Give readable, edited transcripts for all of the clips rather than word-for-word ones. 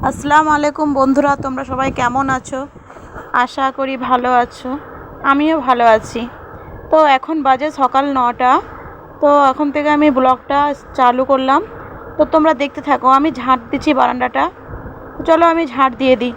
আসসালামু আলাইকুম বন্ধুরা, তোমরা সবাই কেমন আছো? আশা করি ভালো আছো। আমিও ভালো আছি। তো এখন বাজে সকাল 9টা। তো এখন থেকে আমি ব্লগটা চালু করলাম। তো তোমরা দেখতে থাকো। আমি ঝাঁট দিচ্ছি বারান্দাটা। চলো আমি ঝাঁট দিয়ে দিই।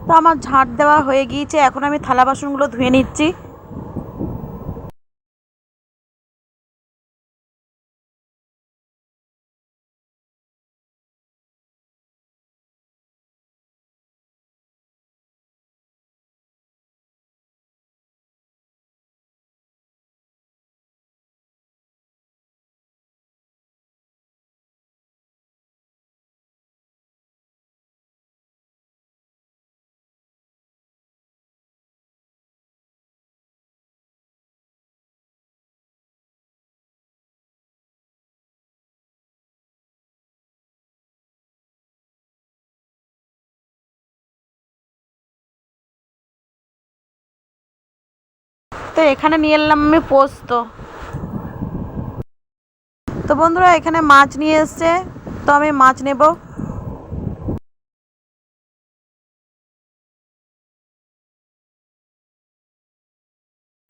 তো আমার ঝাঁট দেওয়া হয়ে গিয়েছে। এখন আমি থালা বাসনগুলো ধুয়ে নিচ্ছি। তো এখানে নিয়ে এলাম আমি পোস্ত। তো বন্ধুরা, এখানে মাছ নিয়ে এসছে। তো আমি মাছ নেব।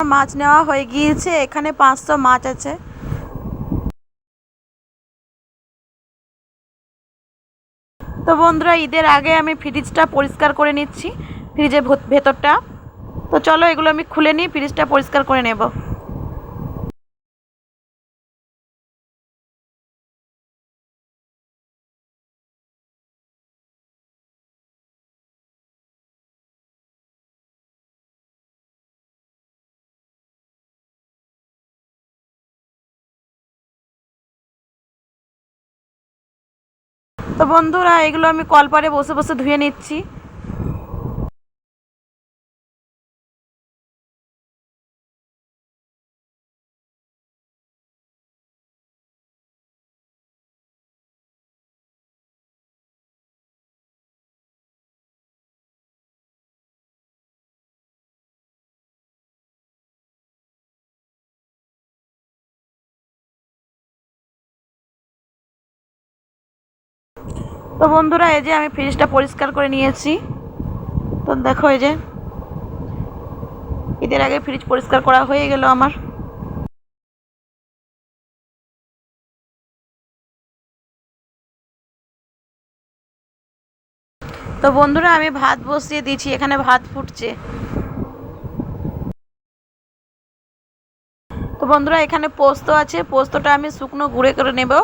মাছ নেওয়া হয়ে গিয়েছে। এখানে 500 মাছ আছে। তো বন্ধুরা, ঈদের আগে আমি ফ্রিজটা পরিষ্কার করে নিচ্ছি, ফ্রিজের ভেতরটা। তো চলো এগুলো আমি খুলে নিই, ফ্রিজটা পরিষ্কার করে নেব। তো বন্ধুরা, এগুলো আমি কলপারে বসে বসে ধুয়ে নিচ্ছি। তো বন্ধুরা, এই যে আমি ফ্রিজটা পরিষ্কার করে নিয়েছি। তো দেখো, এই যে ঈদের আগে ফ্রিজ পরিষ্কার করা হয়ে গেল আমার। তো বন্ধুরা, আমি ভাত বসিয়ে দিয়েছি। এখানে ভাত ফুটছে। তো বন্ধুরা, এখানে পোস্ত আছে। পোস্তটা আমি শুকনো গুঁড়ো করে নেব।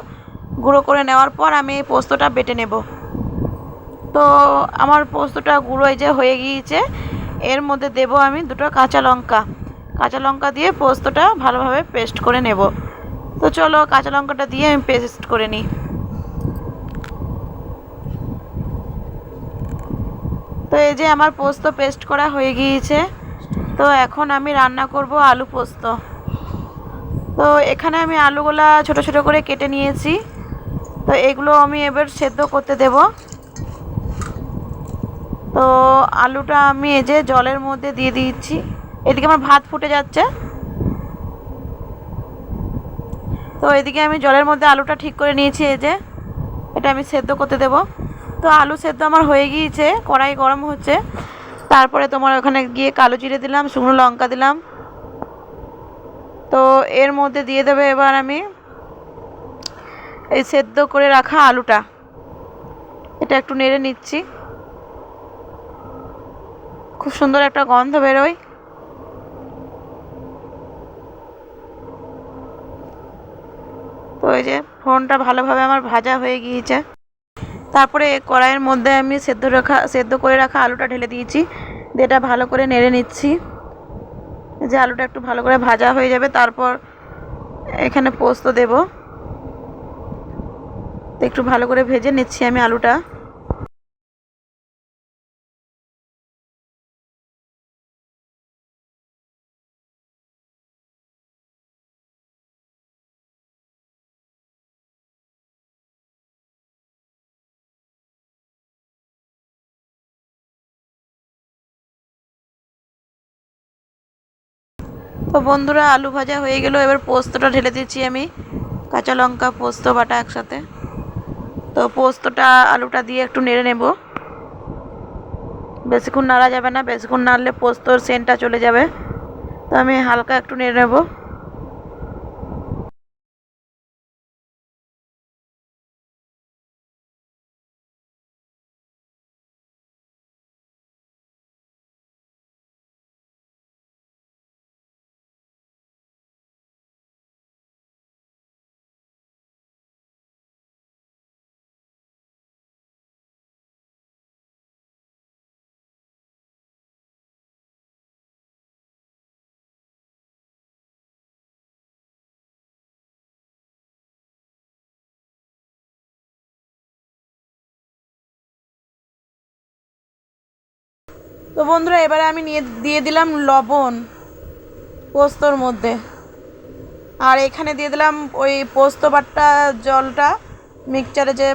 গুঁড়ো করে নেওয়ার পর আমি এই পোস্তটা বেটে নেব। তো আমার পোস্তটা গুঁড়ো এই যে হয়ে গিয়েছে। এর মধ্যে দেব আমি 2টো কাঁচা লঙ্কা। কাঁচা লঙ্কা দিয়ে পোস্তটা ভালোভাবে পেস্ট করে নেব। তো চলো কাঁচা লঙ্কাটা দিয়ে আমি পেস্ট করে নিই। তো এই যে আমার পোস্ত পেস্ট করা হয়ে গিয়েছে। তো এখন আমি রান্না করব আলু পোস্ত। তো এখানে আমি আলুগুলা ছোট ছোট করে কেটে নিয়েছি। তো এগুলো আমি এবার সেদ্ধ করতে দেব। তো আলুটা আমি এই যে জলের মধ্যে দিয়ে দিচ্ছি। এদিকে আমার ভাত ফুটে যাচ্ছে। তো এদিকে আমি জলের মধ্যে আলুটা ঠিক করে নিয়েছি। এই যে এটা আমি সেদ্ধ করতে দেব। তো আলু সেদ্ধ আমার হয়ে গিয়েছে। কড়াই গরম হচ্ছে। তারপরে তোমার ওখানে গিয়ে কালো জিরে দিলাম, শুকনো লঙ্কা দিলাম। তো এর মধ্যে দিয়ে দেবে এবার আমি এই সেদ্ধ করে রাখা আলুটা। এটা একটু নেড়ে নিচ্ছি। খুব সুন্দর একটা গন্ধ বেরোয়। তো এই যে ফোড়নটা ভালোভাবে আমার ভাজা হয়ে গিয়েছে। তারপরে কড়াইয়ের মধ্যে আমি সেদ্ধ করে রাখা আলুটা ঢেলে দিয়েছি। দিয়ে এটা ভালো করে নেড়ে নিচ্ছি। যে আলুটা একটু ভালো করে ভাজা হয়ে যাবে, তারপর এখানে পোস্ত দেব। তো একটু ভালো করে ভেজে নিচ্ছি আমি আলুটা। তো বন্ধুরা আলু ভাজা হয়ে গেল, এবার পোস্তটা ঢেলে দিচ্ছি আমি, কাঁচা লঙ্কা পোস্ত বাটা একসাথে। তো পোস্তটা আলুটা দিয়ে একটু নেড়ে নেব, বেশিক্ষণ নাড়া যাবে না, বেশিক্ষণ নাড়লে পোস্তর সেন্টটা চলে যাবে। তো আমি হালকা একটু নেড়ে নেব। তো বন্ধুরা এবারে আমি দিয়ে দিলাম লবণ পোস্তর মধ্যে, আর এখানে দিয়ে দিলাম ওই পোস্ত বাটা জলটা, মিক্সচারে যে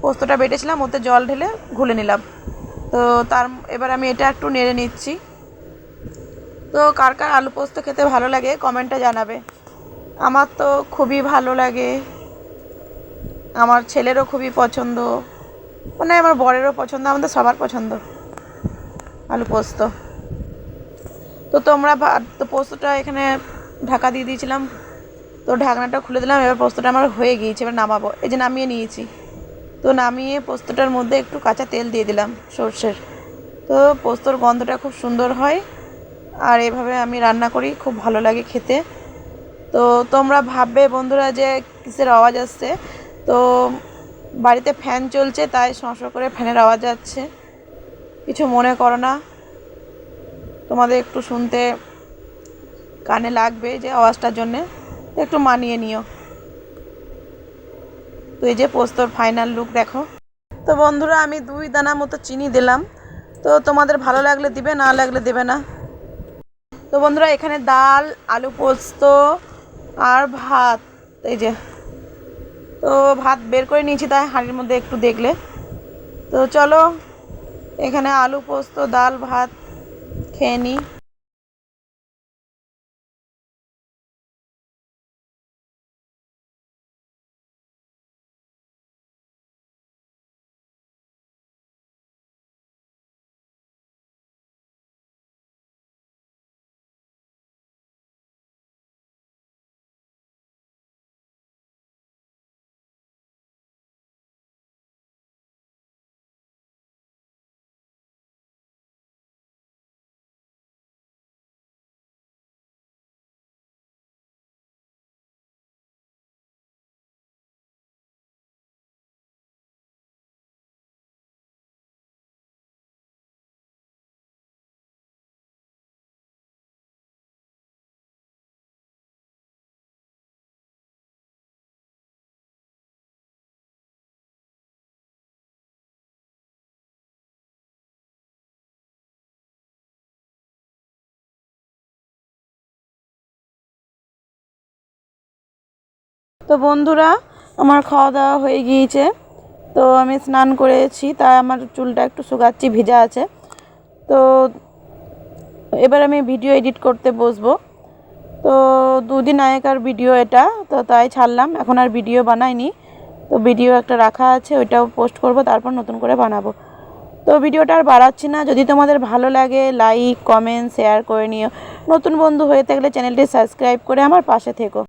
পোস্তটা বেটেছিলাম ওতে জল ঢেলে ঘুলে নিলাম। তো এবার আমি এটা একটু নেড়ে নিচ্ছি। তো কার কার আলু পোস্ত খেতে ভালো লাগে কমেন্টে জানাবে। আমার তো খুবই ভালো লাগে, আমার ছেলেরও খুবই পছন্দ, মানে আমার বরেরও পছন্দ, আমাদের সবার পছন্দ আলু পোস্ত। তো তো পোস্তটা এখানে ঢাকা দিয়ে দিয়েছিলাম, তো ঢাকনাটা খুলে দিলাম। এবার পোস্তটা আমার হয়ে গিয়েছে, এবার নামাবো। এই যে নামিয়ে নিয়েছি। তো নামিয়ে পোস্তটার মধ্যে একটু কাঁচা তেল দিয়ে দিলাম সর্ষের। তো পোস্তর গন্ধটা খুব সুন্দর হয়, আর এভাবে আমি রান্না করি, খুব ভালো লাগে খেতে। তো তোমরা ভাববে বন্ধুরা যে কিসের আওয়াজ আসছে, তো বাড়িতে ফ্যান চলছে তাই শঁ করে ফ্যানের আওয়াজ যাচ্ছে, কিছু মনে করো না, তোমাদের একটু শুনতে কানে লাগবে যে আওয়াজটার জন্যে, একটু মানিয়ে নিও। তো এই যে পোস্তর ফাইনাল লুক দেখো। তো বন্ধুরা আমি 2 দানা মতো চিনি দিলাম, তো তোমাদের ভালো লাগলে দিবে, না লাগলে দেবে না। তো বন্ধুরা এখানে ডাল, আলু পোস্ত আর ভাত, এই যে তো ভাত বের করে নিয়েছি তাই হাঁড়ির মধ্যে একটু দেখলে। তো চলো এখানে আলু পোস্ত ডাল ভাত খেয়ে নিই। তো বন্ধুরা আমার খাওয়া দাওয়া হয়ে গিয়েছে, তো আমি স্নান করেছি তাই আমার চুলটা একটু শুকাচ্ছি, ভিজা আছে। তো এবার আমি ভিডিও এডিট করতে বসবো। তো 2 দিন আগেকার ভিডিও এটা, তো তাই ছাড়লাম, এখন আর ভিডিও বানাইনি। তো ভিডিও একটা রাখা আছে, ওইটাও পোস্ট করব, তারপর নতুন করে বানাবো। তো ভিডিওটা আর বাড়াচ্ছি না, যদি তোমাদের ভালো লাগে লাইক কমেন্ট শেয়ার করে নিও। নতুন বন্ধু হয়ে থাকলে চ্যানেলটি সাবস্ক্রাইব করে আমার পাশে থেকো।